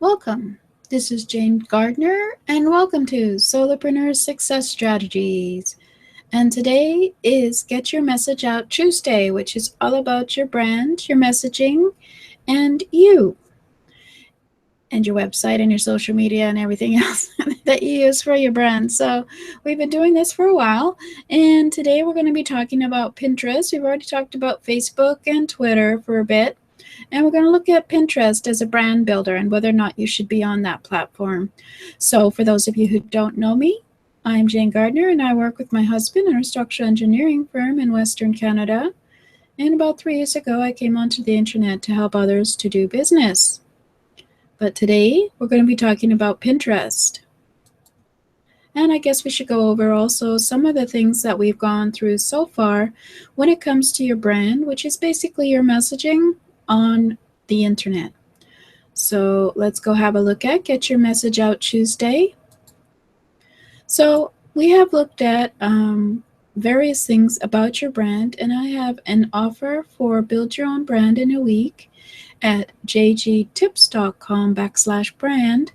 Welcome. This is Gardner, and welcome to Solopreneur Success Strategies. And today is Get Your Message Out Tuesday, which is all about your brand, your messaging, and you, and your website and your social media and everything else that you use for your brand. So we've been doing this for a while, and today we're going to be talking about Pinterest. We've already talked about Facebook and Twitter for a bit. And we're going to look at Pinterest as a brand builder and whether or not you should be on that platform. So for those of you who don't know me, I'm Jane Gardner, and I work with my husband in a structural engineering firm in Western Canada. And about 3 years ago, I came onto the internet to help others to do business. But today, we're going to be talking about Pinterest. And I guess we should go over also some of the things that we've gone through so far when it comes to your brand, which is basically your messaging on the internet. So let's go have a look at Get Your Message Out Tuesday. So we have looked at various things about your brand, and I have an offer for Build Your Own Brand in a Week at jgtips.com/brand.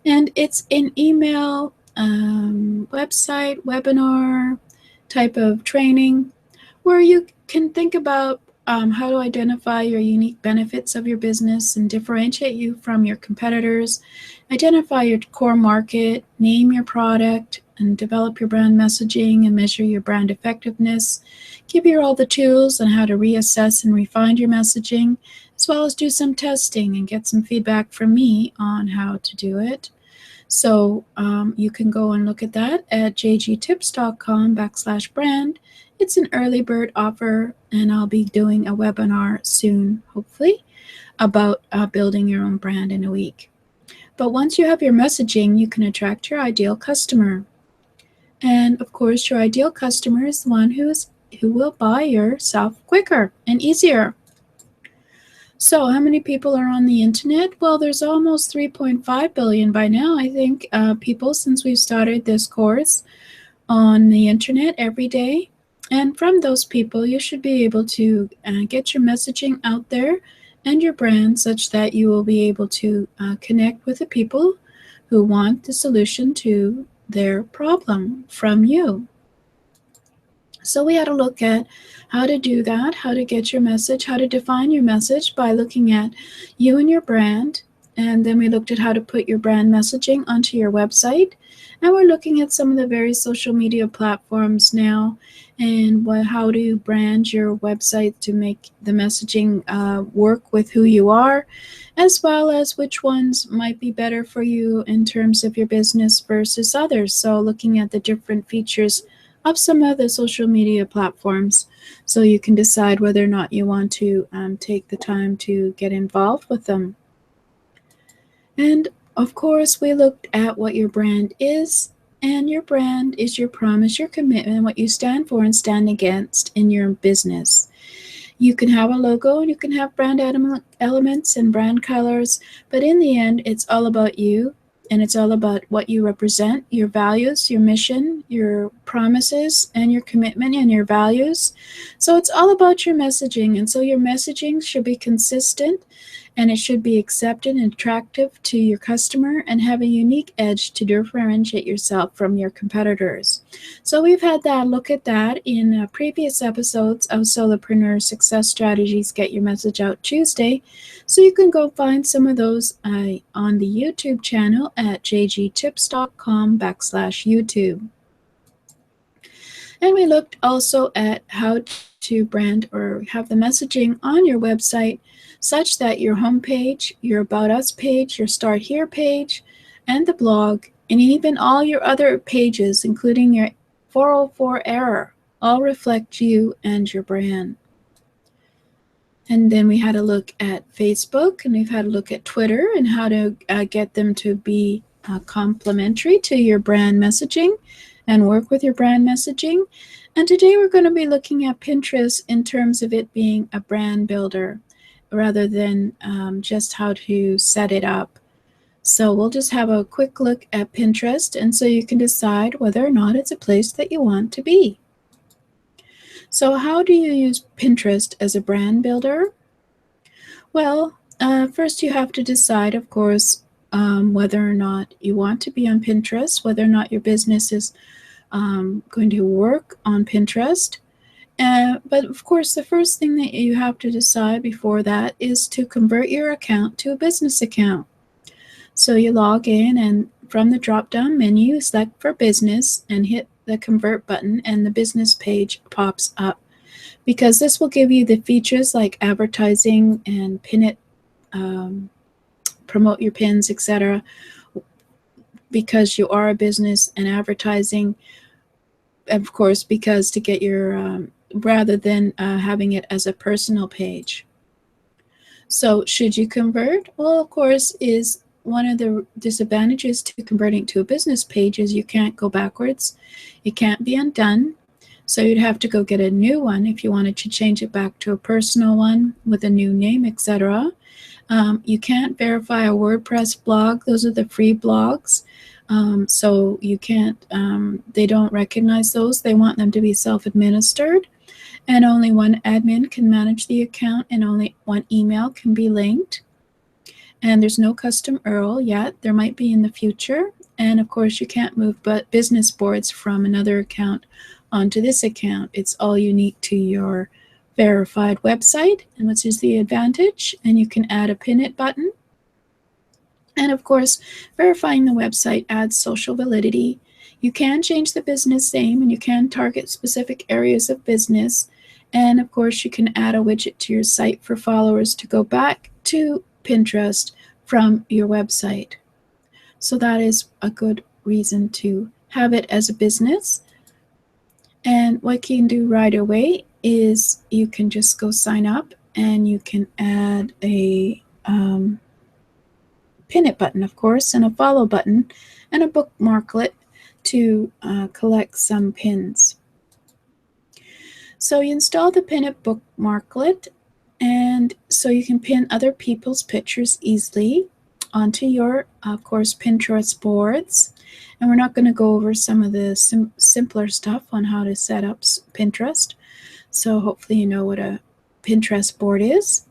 And it's an email, website, webinar type of training where you can think about how to identify your unique benefits of your business and differentiate you from your competitors, identify your core market, name your product, and develop your brand messaging and measure your brand effectiveness, give you all the tools on how to reassess and refine your messaging, as well as do some testing and get some feedback from me on how to do it. So you can go and look at that at jgtips.com/brand. It's an early bird offer, and I'll be doing a webinar soon, hopefully, about building your own brand in a week. But once you have your messaging, you can attract your ideal customer. And of course, your ideal customer is the one who will buy your stuff quicker and easier. So how many people are on the internet? Well, there's almost 3.5 billion by now, I think, people since we've started this course on the internet every day. And from those people, you should be able to get your messaging out there and your brand such that you will be able to connect with the people who want the solution to their problem from you. So we had to look at how to do that, how to get your message, how to define your message by looking at you and your brand. And then we looked at how to put your brand messaging onto your website. And we're looking at some of the various social media platforms now and how to brand your website to make the messaging work with who you are, as well as which ones might be better for you in terms of your business versus others. So looking at the different features of some of the social media platforms so you can decide whether or not you want to take the time to get involved with them. And of course, we looked at what your brand is, and your brand is your promise, your commitment, what you stand for and stand against in your business. You can have a logo and you can have brand elements and brand colors, but in the end, it's all about you. And it's all about what you represent, your values, your mission, your promises, and your commitment and your values. So it's all about your messaging. And so your messaging should be consistent, and it should be accepted and attractive to your customer and have a unique edge to differentiate yourself from your competitors. So we've had that look at that in previous episodes of Solopreneur Success Strategies Get Your Message Out Tuesday. So you can go find some of those on the YouTube channel at jgtips.com/YouTube. And we looked also at how to brand or have the messaging on your website such that your homepage, your About Us page, your Start Here page, and the blog, and even all your other pages, including your 404 error, all reflect you and your brand. And then we had a look at Facebook, and we've had a look at Twitter and how to get them to be complementary to your brand messaging and work with your brand messaging. And today we're going to be looking at Pinterest in terms of it being a brand builder rather than just how to set it up. So we'll just have a quick look at Pinterest, and so you can decide whether or not it's a place that you want to be. So how do you use Pinterest as a brand builder? Well, first you have to decide, of course, whether or not you want to be on Pinterest, whether or not your business is going to work on Pinterest. But of course, the first thing that you have to decide before that is to convert your account to a business account. So you log in, and from the drop-down menu, select for business and hit the convert button, and the business page pops up, because this will give you the features like advertising and pin it, promote your pins, etc., because you are a business, and advertising, of course, because to get your rather than having it as a personal page. So should you convert? Well, of course, is one of the disadvantages to converting to a business page is you can't go backwards. It can't be undone. So you'd have to go get a new one if you wanted to change it back to a personal one with a new name, etc. You can't verify a WordPress blog. Those are the free blogs. So you can't, they don't recognize those. They want them to be self-administered. And only one admin can manage the account, and only one email can be linked. And there's no custom URL yet. There might be in the future. And of course, you can't move business boards from another account onto this account. It's all unique to your verified website, and which is the advantage. And you can add a pin it button. And of course, verifying the website adds social validity. You can change the business name, and you can target specific areas of business. And of course, you can add a widget to your site for followers to go back to Pinterest from your website. So that is a good reason to have it as a business. And what you can do right away is you can just go sign up, and you can add a pin it button, of course, and a follow button, and a bookmarklet to collect some pins. So you install the pin it bookmarklet, and so you can pin other people's pictures easily onto your, of course, Pinterest boards. And we're not going to go over some of the simpler stuff on how to set up Pinterest. So hopefully you know what a Pinterest board is.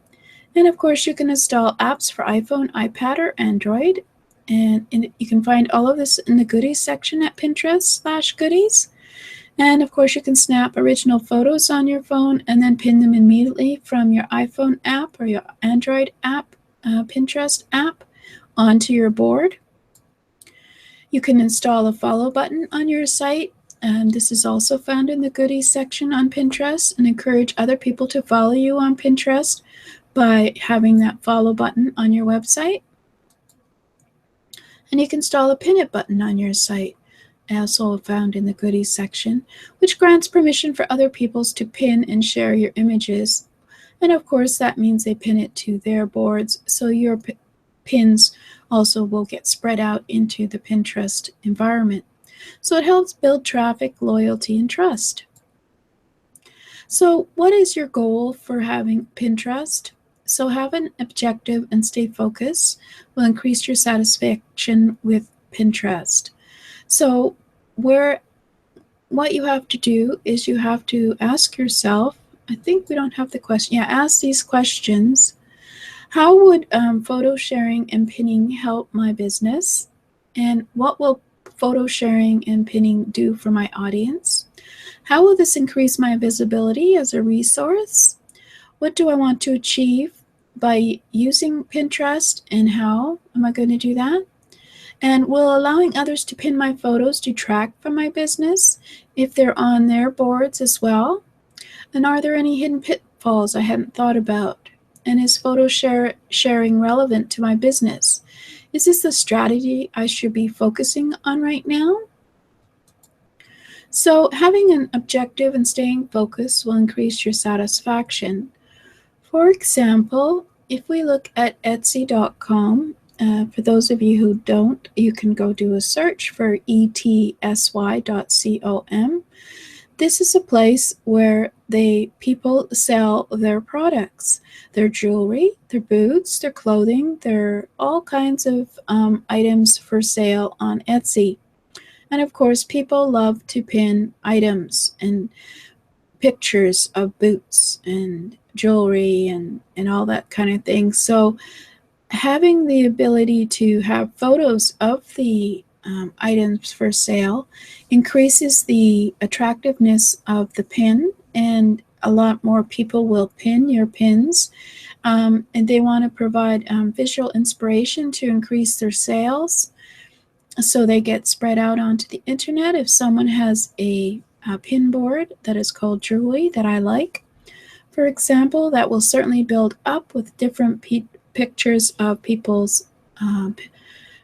And of course, you can install apps for iPhone, iPad, or Android. And you can find all of this in the goodies section at Pinterest/goodies. And of course, you can snap original photos on your phone and then pin them immediately from your iPhone app or your Android app, Pinterest app, onto your board. You can install a follow button on your site. This is also found in the goodies section on Pinterest, and encourage other people to follow you on Pinterest by having that follow button on your website. And you can install a pin it button on your site, also found in the goodies section, which grants permission for other people to pin and share your images. And of course, that means they pin it to their boards, so your pins also will get spread out into the Pinterest environment. So it helps build traffic, loyalty, and trust. So what is your goal for having Pinterest? So have an objective and stay focused will increase your satisfaction with Pinterest. So what you have to do is you have to ask yourself, I think we don't have the question. Yeah, ask these questions. How would photo sharing and pinning help my business? And what will photo sharing and pinning do for my audience? How will this increase my visibility as a resource? What do I want to achieve by using Pinterest, and how am I going to do that? And will allowing others to pin my photos detract from my business if they're on their boards as well? And are there any hidden pitfalls I hadn't thought about? And is photo sharing relevant to my business? Is this the strategy I should be focusing on right now? So having an objective and staying focused will increase your satisfaction. For example, if we look at Etsy.com, for those of you who don't, you can go do a search for etsy.com. This is a place where people sell their products, their jewelry, their boots, their clothing, their all kinds of items for sale on Etsy. And of course, people love to pin items and pictures of boots and jewelry and all that kind of thing. So having the ability to have photos of the items for sale increases the attractiveness of the pin, and a lot more people will pin your pins. And they want to provide visual inspiration to increase their sales, so they get spread out onto the internet. If someone has a pin board that is called jewelry that I like, for example, that will certainly build up with different pictures of people's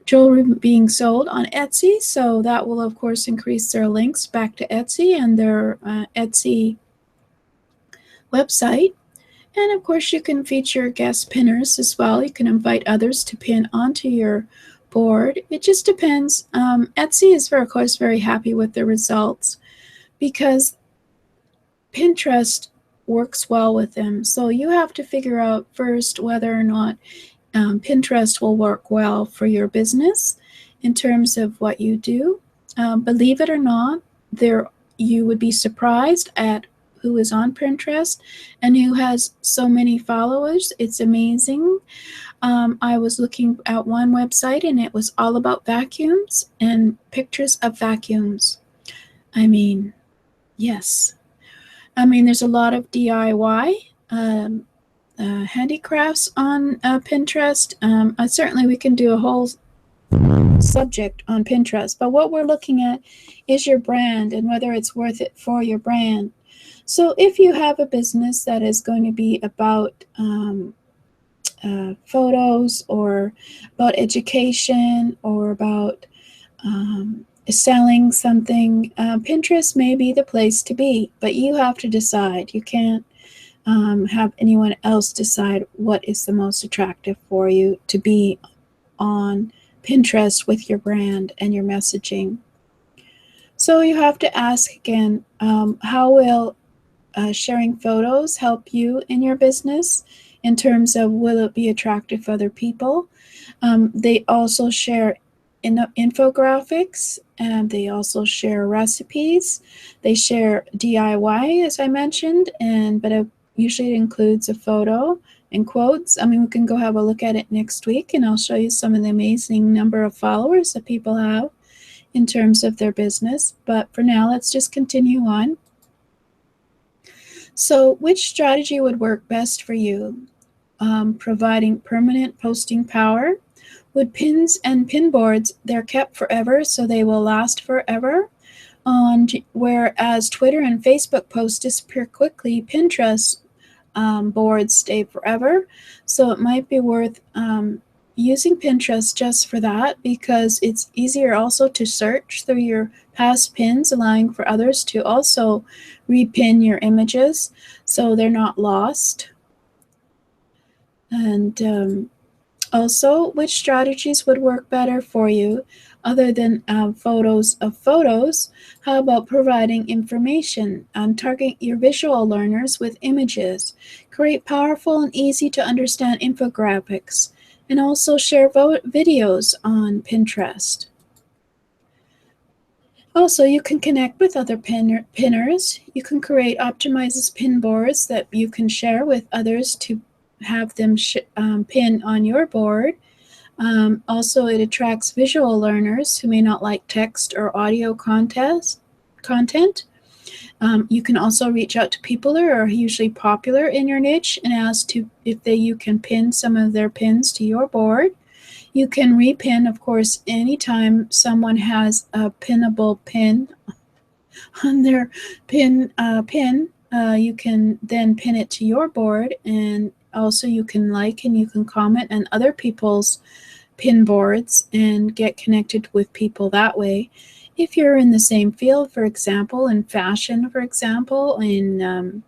jewelry being sold on Etsy. So that will, of course, increase their links back to Etsy and their Etsy website. And of course, you can feature guest pinners as well. You can invite others to pin onto your board. It just depends. Etsy is, of course, very happy with the results because Pinterest works well with them. So you have to figure out first whether or not Pinterest will work well for your business in terms of what you do. Believe it or not, you would be surprised at who is on Pinterest and who has so many followers. It's amazing. I was looking at one website and it was all about vacuums and pictures of vacuums. I mean, yes. I mean, there's a lot of DIY handicrafts on Pinterest. Certainly, we can do a whole subject on Pinterest, but what we're looking at is your brand and whether it's worth it for your brand. So if you have a business that is going to be about photos or about education or about selling something, Pinterest may be the place to be, but you have to decide. You can't have anyone else decide what is the most attractive for you to be on Pinterest with your brand and your messaging. So you have to ask again, how will sharing photos help you in your business in terms of will it be attractive for other people? They also share infographics, and they also share recipes. They share DIY, as I mentioned, but usually it includes a photo and quotes. I mean, we can go have a look at it next week, and I'll show you some of the amazing number of followers that people have in terms of their business. But for now, let's just continue on. So, which strategy would work best for you? Providing permanent posting power. With pins and pin boards, they're kept forever, so they will last forever. Whereas Twitter and Facebook posts disappear quickly, Pinterest boards stay forever. So it might be worth using Pinterest just for that, because it's easier also to search through your past pins, allowing for others to also repin your images so they're not lost. And also, which strategies would work better for you other than photos of photos? How about providing information? Target your visual learners with images. Create powerful and easy to understand infographics. And also share videos on Pinterest. Also, you can connect with other pinners. You can create optimized pin boards that you can share with others to have them pin on your board. Also, it attracts visual learners who may not like text or audio content. You can also reach out to people who are usually popular in your niche and ask if you can pin some of their pins to your board. You can repin, of course, anytime someone has a pinnable pin on their pin. You can then pin it to your board, and also you can like and you can comment on other people's pin boards and get connected with people that way. If you're in the same field, for example, in fashion, for example, in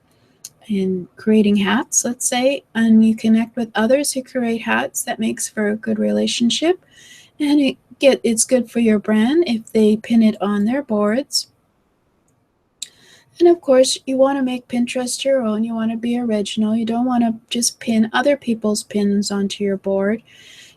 creating hats, let's say, and you connect with others who create hats, that makes for a good relationship, and it's good for your brand if they pin it on their boards. And of course, you want to make Pinterest your own. You want to be original. You don't want to just pin other people's pins onto your board.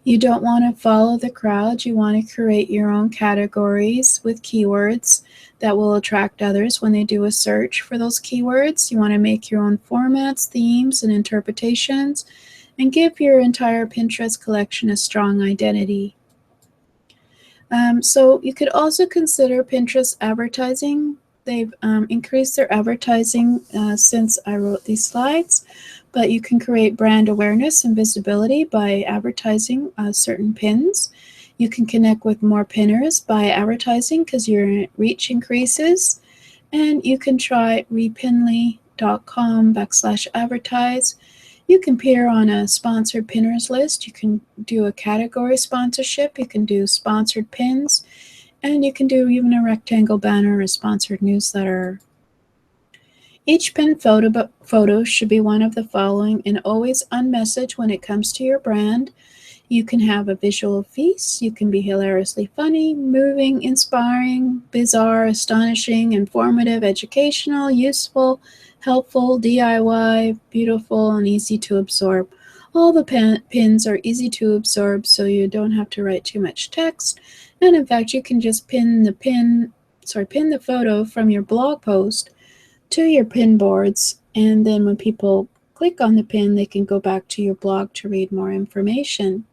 You don't want to follow the crowd. You want to create your own categories with keywords that will attract others when they do a search for those keywords. You want to make your own formats, themes, and interpretations. and give your entire Pinterest collection a strong identity. So you could also consider Pinterest advertising. They've increased their advertising since I wrote these slides, but you can create brand awareness and visibility by advertising certain pins. You can connect with more pinners by advertising because your reach increases. And you can try repinly.com/advertise. You can appear on a sponsored pinners list. You can do a category sponsorship. You can do sponsored pins. And you can do even a rectangle banner or a sponsored newsletter. Each pin photo should be one of the following and always unmessage when it comes to your brand. You can have a visual feast. You can be hilariously funny, moving, inspiring, bizarre, astonishing, informative, educational, useful, helpful, DIY, beautiful, and easy to absorb. All the pins are easy to absorb, so you don't have to write too much text. And in fact, you can just pin the photo from your blog post to your pin boards, and then when people click on the pin, they can go back to your blog to read more information.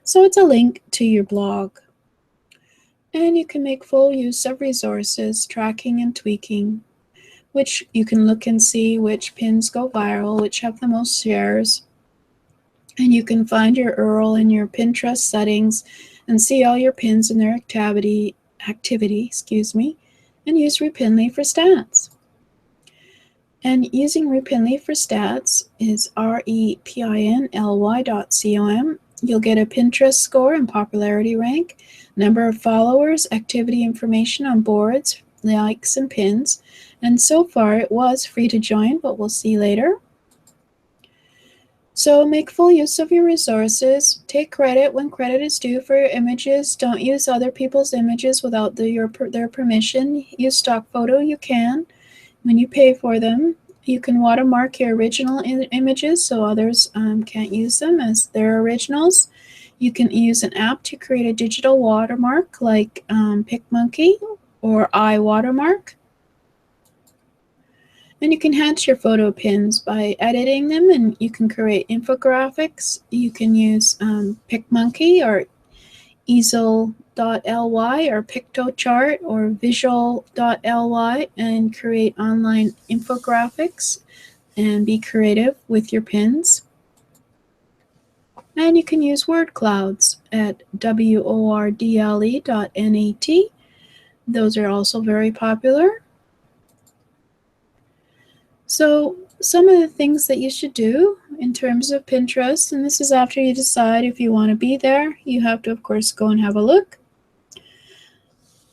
So it's a link to your blog. And you can make full use of resources, tracking and tweaking, which you can look and see which pins go viral, which have the most shares. And you can find your URL in your Pinterest settings and see all your pins and their activity, and use Repinly for stats. And using Repinly for stats is repinly.com. You'll get a Pinterest score and popularity rank, number of followers, activity information on boards, likes, and pins. And so far it was free to join, but we'll see later. So make full use of your resources. Take credit when credit is due for your images. Don't use other people's images without their permission. Use stock photo, you can. When you pay for them, you can watermark your original images so others can't use them as their originals. You can use an app to create a digital watermark like PicMonkey or iWatermark. And you can enhance your photo pins by editing them, and you can create infographics. You can use PicMonkey or easel.ly or PictoChart or visual.ly and create online infographics and be creative with your pins. And you can use word clouds at wordle.net. Those are also very popular. So some of the things that you should do in terms of Pinterest, and this is after you decide if you want to be there, you have to, of course, go and have a look.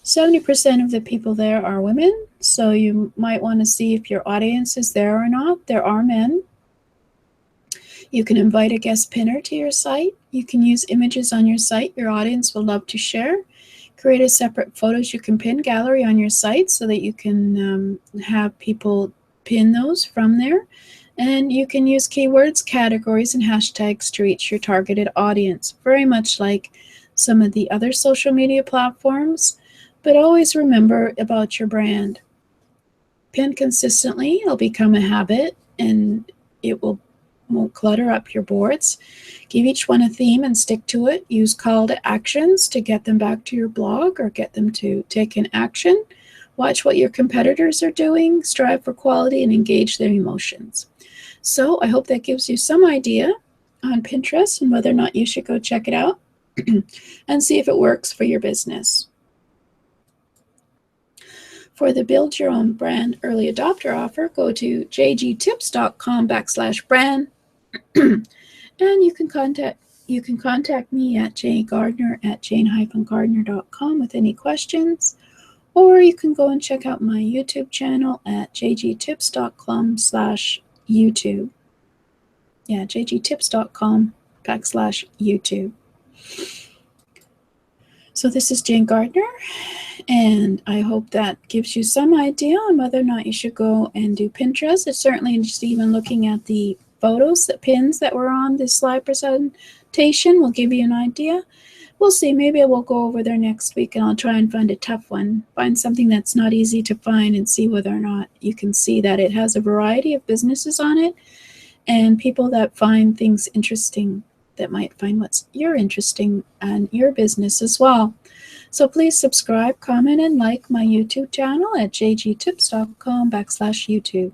70% of the people there are women, so you might want to see if your audience is there or not. There are men. You can invite a guest pinner to your site. You can use images on your site your audience will love to share. Create a separate photos you can pin gallery on your site so that you can have people pin those from there. And you can use keywords, categories, and hashtags to reach your targeted audience, very much like some of the other social media platforms. But always remember about your brand. Pin consistently, it'll become a habit, and it won't clutter up your boards. Give each one a theme and stick to it. Use call to actions to get them back to your blog or get them to take an action. Watch what your competitors are doing, strive for quality, and engage their emotions. So I hope that gives you some idea on Pinterest and whether or not you should go check it out and see if it works for your business. For the Build Your Own Brand Early Adopter offer, go to jgtips.com/brand and you can contact me at jgardner@jane-gardner.com with any questions, or you can go and check out my YouTube channel at jgtips.com/YouTube. Yeah, jgtips.com/YouTube. So this is Jane Gardner, and I hope that gives you some idea on whether or not you should go and do Pinterest. It's certainly just even looking at the photos, the pins that were on this slide presentation will give you an idea. We'll see. Maybe I will go over there next week and I'll try and find a tough one. Find something that's not easy to find and see whether or not you can see that it has a variety of businesses on it and people that find things interesting, that might find what's you're interesting and your business as well. So please subscribe, comment, and like my YouTube channel at jgtips.com/YouTube.